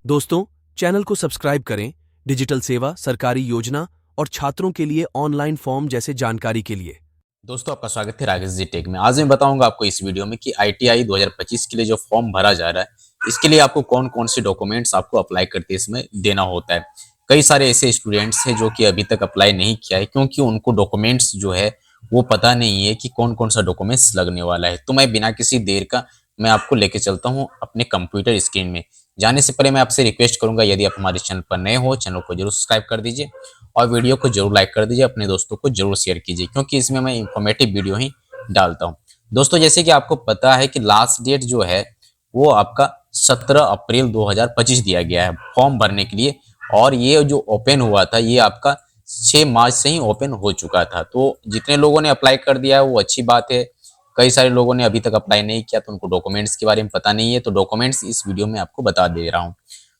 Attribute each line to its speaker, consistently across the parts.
Speaker 1: दोस्तों, चैनल को सब्सक्राइब करें डिजिटल सेवा, सरकारी योजना और छात्रों के लिए ऑनलाइन फॉर्म जैसे जानकारी के लिए।
Speaker 2: दोस्तों आपका स्वागत है राकेश जी टेक में। आज मैं बताऊंगा आपको इस वीडियो में कि आईटीआई 2025 के लिए जो फॉर्म भरा जा रहा है, इसके लिए आपको कौन कौन से डॉक्यूमेंट्स आपको अप्लाई करते इसमें देना होता है। कई सारे ऐसे स्टूडेंट्स हैं जो कि अभी तक अप्लाई नहीं किया है क्योंकि उनको डॉक्यूमेंट्स जो है वो पता नहीं है कि कौन कौन सा डॉक्यूमेंट्स लगने वाला है। तो मैं बिना किसी देर का मैं आपको लेके चलता हूँ अपने कंप्यूटर स्क्रीन में। जाने से पहले मैं आपसे रिक्वेस्ट करूंगा, यदि आप हमारे चैनल पर नए हो, चैनल को जरूर सब्सक्राइब कर दीजिए और वीडियो को जरूर लाइक कर दीजिए, अपने दोस्तों को जरूर शेयर कीजिए क्योंकि इसमें मैं इंफॉर्मेटिव वीडियो ही डालता हूं। दोस्तों जैसे कि आपको पता है कि लास्ट डेट जो है वो आपका 17 अप्रैल 2025 दिया गया है फॉर्म भरने के लिए, और ये जो ओपन हुआ था ये आपका 6 मार्च से ही ओपन हो चुका था। तो जितने लोगों ने अप्लाई कर दिया है वो अच्छी बात है। कई सारे लोगों ने अभी तक अप्लाई नहीं किया तो उनको डॉक्यूमेंट्स के बारे में पता नहीं है, तो डॉक्यूमेंट्स इस वीडियो में आपको बता दे रहा हूँ।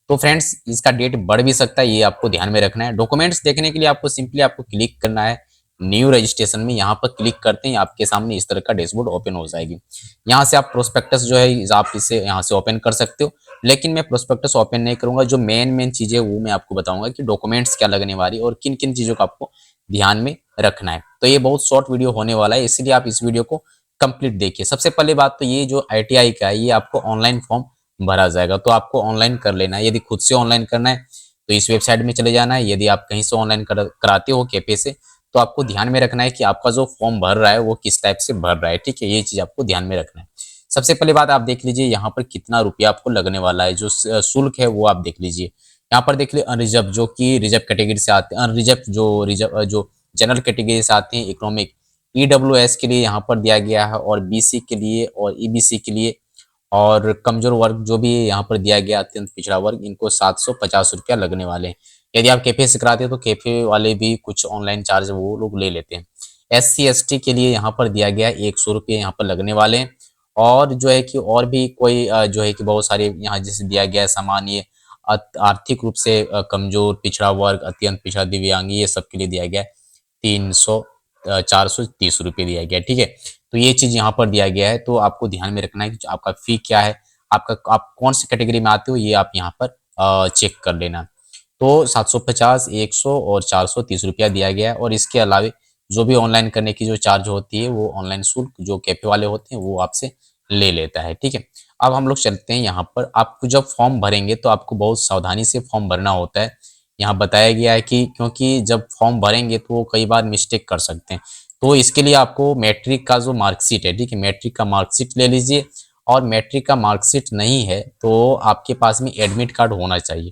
Speaker 2: तो फ्रेंड्स इसका डेट बढ़ भी सकता है, ये आपको ध्यान में रखना है। डॉक्यूमेंट्स देखने के लिए आपको सिंपली आपको क्लिक करना है न्यू रजिस्ट्रेशन में। यहाँ पर क्लिक करते हैं आपके सामने इस तरह का डैशबोर्ड ओपन हो जाएगी। यहाँ से आप प्रोस्पेक्टस जो है आप इसे यहाँ से ओपन कर सकते हो, लेकिन मैं प्रोस्पेक्टस ओपन नहीं करूंगा। जो मेन चीजें वो मैं आपको बताऊंगा कि डॉक्यूमेंट्स क्या लगने वाली और किन किन चीजों का आपको ध्यान में रखना है। तो ये बहुत शॉर्ट वीडियो होने वाला है, इसलिए आप इस वीडियो को कंप्लीट देखिए। सबसे पहले बात तो ये जो आईटीआई का है ये आपको ऑनलाइन फॉर्म भरा जाएगा, तो आपको ऑनलाइन कर लेना है। यदि खुद से ऑनलाइन करना है तो इस वेबसाइट में चले जाना है। यदि आप कहीं से ऑनलाइन कराते हो कैफे से, तो आपको ध्यान में रखना है कि आपका जो फॉर्म भर रहा है वो किस टाइप से भर रहा है। ठीक है, ये चीज आपको ध्यान में रखना है। सबसे पहले बात आप देख लीजिए यहाँ पर कितना रुपया आपको लगने वाला है। जो शुल्क है वो आप देख लीजिए। यहाँ पर देख लीजिए अनरिजर्व जो कि रिजर्व कैटेगरी से आते हैं, अनरिजर्व जो जनरल कैटेगरी से आते हैं, इकोनॉमिक ईडब्ल्यूएस के लिए यहाँ पर दिया गया है, और बीसी के लिए और ईबीसी के लिए, और कमजोर वर्ग जो भी यहाँ पर दिया गया अत्यंत पिछड़ा वर्ग, इनको 750 रुपया लगने वाले हैं। यदि आप कैफे से कराते हो तो कैफे वाले भी कुछ ऑनलाइन चार्ज वो लोग ले लेते हैं। SC ST के लिए यहाँ पर दिया गया 100 रुपये यहाँ पर लगने वाले हैं। और जो है कि और भी कोई जो है कि बहुत सारे यहाँ जैसे दिया गया है सामान्य आर्थिक रूप से कमजोर पिछड़ा वर्ग, अत्यंत पिछड़ा दिव्यांग, ये सब के लिए दिया गया है 430 रुपये दिया गया है। ठीक है, तो ये चीज यहाँ पर दिया गया है। तो आपको ध्यान में रखना है कि आपका फी क्या है, आप कौन सी कैटेगरी में आते हो, ये आप यहाँ पर चेक कर लेना। तो 750, 100 और 430 रुपया दिया गया है। और इसके अलावे जो भी ऑनलाइन करने की जो चार्ज होती है वो ऑनलाइन शुल्क जो कैफे वाले होते हैं वो आपसे ले लेता है। ठीक है, अब हम लोग चलते हैं यहाँ पर। आपको जब फॉर्म भरेंगे तो आपको बहुत सावधानी से फॉर्म भरना होता है। यहाँ बताया गया है कि क्योंकि जब फॉर्म भरेंगे तो वो कई बार मिस्टेक कर सकते हैं, तो इसके लिए आपको मैट्रिक का जो मार्कशीट है, ठीक है, मैट्रिक का मार्कशीट ले लीजिए। और मैट्रिक का मार्कशीट नहीं है तो आपके पास में एडमिट कार्ड होना चाहिए।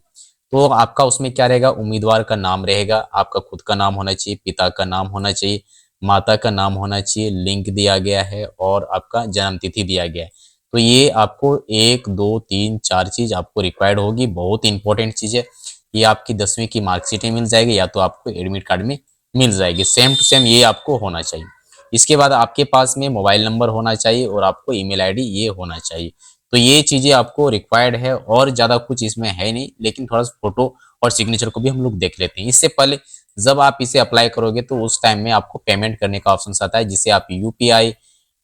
Speaker 2: तो आपका उसमें क्या रहेगा, उम्मीदवार का नाम रहेगा, आपका खुद का नाम होना चाहिए, पिता का नाम होना चाहिए, माता का नाम होना चाहिए, लिंक दिया गया है और आपका जन्म तिथि दिया गया है। तो ये आपको 1 2 3 4 चीज आपको रिक्वायर्ड होगी, बहुत इंपॉर्टेंट चीज है। ये आपकी 10वीं की मार्कशीट में मिल जाएगी या तो आपको एडमिट कार्ड में मिल जाएगी, सेम टू सेम ये आपको होना चाहिए। इसके बाद आपके पास में मोबाइल नंबर होना चाहिए और आपको ईमेल आईडी ये होना चाहिए। तो ये चीजें आपको रिक्वायर्ड है और ज्यादा कुछ इसमें है नहीं, लेकिन थोड़ा सा फोटो और सिग्नेचर को भी हम लोग देख लेते हैं। इससे पहले जब आप इसे अप्लाई करोगे तो उस टाइम में आपको पेमेंट करने का ऑप्शन आता है, जिसे आप यूपीआई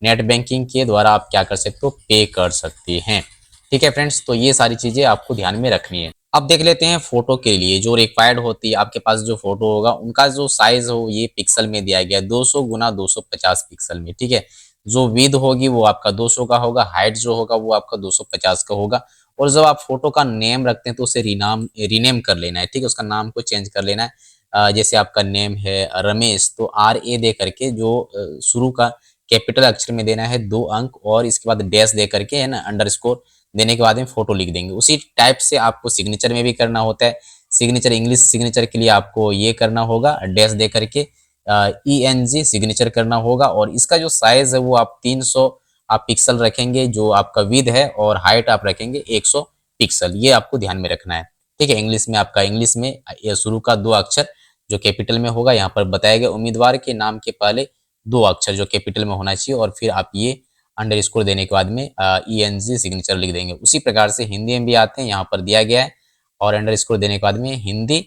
Speaker 2: नेट बैंकिंग के द्वारा आप क्या कर सकते हो, पे कर सकते हैं। ठीक है फ्रेंड्स, तो ये सारी चीजें आपको ध्यान में रखनी है। अब देख लेते हैं फोटो के लिए जो रिक्वायर्ड होती है। आपके पास जो फोटो होगा उनका जो साइज हो ये पिक्सल में दिया गया है, 200 गुना 250 पिक्सल में। ठीक है, जो विड्थ होगी वो आपका 200 का होगा, हाइट जो होगा वो आपका 250 का होगा। और जब आप फोटो का नेम रखते हैं तो उसे रीनेम कर लेना है। ठीक है, उसका नाम को चेंज कर लेना है। जैसे आपका नेम है रमेश, तो RA दे करके जो शुरू का कैपिटल अक्षर में देना है 2 अंक, और इसके बाद डैश दे करके है ना अंडरस्कोर देने के बाद में फोटो लिख देंगे। उसी टाइप से आपको सिग्नेचर में भी करना होता है। सिग्नेचर इंग्लिश सिग्नेचर के लिए आपको ये करना होगा, डैश दे करके ENG सिग्नेचर करना होगा। और इसका जो साइज है वो आप 300 आप पिक्सल रखेंगे जो आपका विड्थ है, और हाइट आप रखेंगे 100 पिक्सल। ये आपको ध्यान में रखना है। ठीक है, इंग्लिश में आपका इंग्लिश में शुरू का 2 अक्षर जो कैपिटल में होगा, यहाँ पर बताया गया उम्मीदवार के नाम के पहले 2 अक्षर जो कैपिटल में होना चाहिए, और फिर आप ये अंडरस्कोर देने के बाद में ENG सिग्नेचर लिख देंगे। उसी प्रकार से हिंदी में भी आते हैं, यहाँ पर दिया गया है, और अंडरस्कोर देने के बाद में हिंदी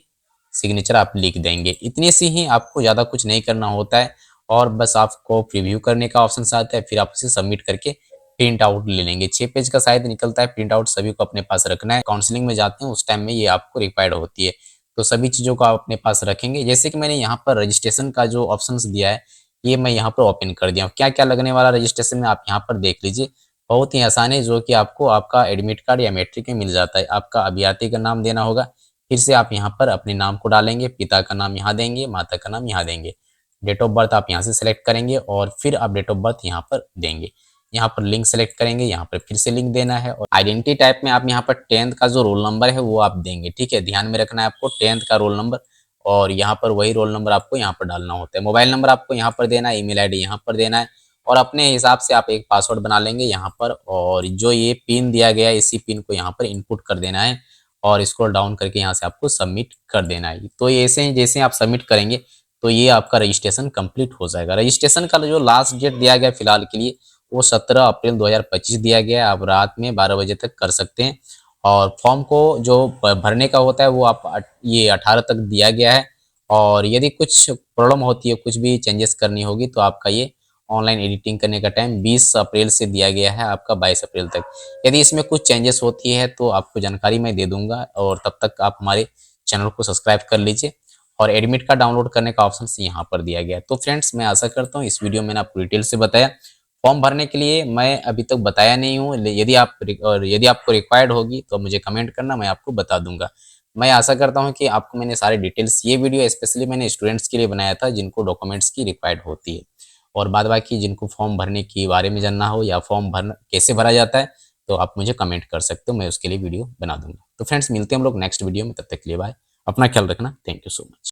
Speaker 2: सिग्नेचर आप लिख देंगे। इतनी सी ही, आपको ज़्यादा कुछ नहीं करना होता है। और बस आपको प्रीव्यू करने का ऑप्शन आता है, फिर आप उसे सबमिट करके प्रिंट आउट ले लेंगे। 6 पेज का शायद निकलता है, प्रिंट आउट सभी को अपने पास रखना है। काउंसलिंग में जाते हैं उस टाइम में ये आपको रिक्वायर्ड होती है, तो सभी चीज़ों को आप अपने पास रखेंगे। जैसे कि मैंने यहाँ पर रजिस्ट्रेशन का जो ऑप्शंस दिया है, ये मैं यहाँ पर ओपन कर दिया हूँ। क्या-क्या लगने वाला रजिस्ट्रेशन में आप यहाँ पर देख लीजिए। बहुत ही आसान है, जो कि आपको आपका एडमिट कार्ड या मैट्रिक में मिल जाता है। आपका अभियाती का नाम देना होगा, फिर से आप यहाँ पर अपने नाम को डालेंगे, पिता का नाम यहाँ देंगे, माता का नाम यहाँ देंगे। डेट ऑफ बर्थ आप यहाँ से सेलेक्ट करेंगे और फिर आप डेट ऑफ बर्थ यहाँ पर देंगे। यहाँ पर लिंक सेलेक्ट करेंगे, यहाँ पर फिर से लिंक देना है और आइडेंटिटी टाइप में आप यहाँ पर 10th का जो रोल नंबर है वो आप देंगे, ठीक है। ध्यान में रखना है आपको 10th का रोल नंबर, और यहाँ पर वही रोल नंबर आपको यहाँ पर डालना होता है। मोबाइल नंबर आपको यहाँ पर देना है, ईमेल आईडी यहाँ पर देना है और अपने हिसाब से आप एक पासवर्ड बना लेंगे यहाँ पर, और जो ये पिन दिया गया है इसी पिन को यहाँ पर इनपुट कर देना है और स्क्रॉल डाउन करके यहाँ से आपको सबमिट कर देना है। तो ऐसे जैसे आप सबमिट करेंगे तो ये आपका रजिस्ट्रेशन कंप्लीट हो जाएगा। रजिस्ट्रेशन का जो लास्ट डेट दिया गया फिलहाल के लिए वो 17 अप्रैल 2025 दिया गया है। आप रात में 12 बजे तक कर सकते हैं और फॉर्म को जो भरने का होता है वो आप ये 18 तक दिया गया है। और यदि कुछ प्रॉब्लम होती है, कुछ भी चेंजेस करनी होगी, तो आपका ये ऑनलाइन एडिटिंग करने का टाइम 20 अप्रैल से दिया गया है आपका 22 अप्रैल तक। यदि इसमें कुछ चेंजेस होती है तो आपको जानकारी मैं दे दूंगा, और तब तक आप हमारे चैनल को सब्सक्राइब कर लीजिए। और एडमिट कार्ड डाउनलोड करने का ऑप्शन यहाँ पर दिया गया है। तो फ्रेंड्स, मैं आशा करता हूँ इस वीडियो में मैंने आपको डिटेल से बताया। फॉर्म भरने के लिए मैं अभी तक बताया नहीं हूँ, यदि आपको रिक्वायर्ड होगी तो मुझे कमेंट करना, मैं आपको बता दूंगा। मैं आशा करता हूँ कि आपको मैंने सारे डिटेल्स, ये वीडियो स्पेशली मैंने स्टूडेंट्स के लिए बनाया था जिनको डॉक्यूमेंट्स की रिक्वायर्ड होती है, और बाद बाकी जिनको फॉर्म भरने के बारे में जानना हो या फॉर्म भरना कैसे भरा जाता है तो आप मुझे कमेंट कर सकते हो, मैं उसके लिए वीडियो बना दूंगा। तो फ्रेंड्स, मिलते हैं हम लोग नेक्स्ट वीडियो में, तब तक के लिए बाय, अपना ख्याल रखना, थैंक यू सो मच।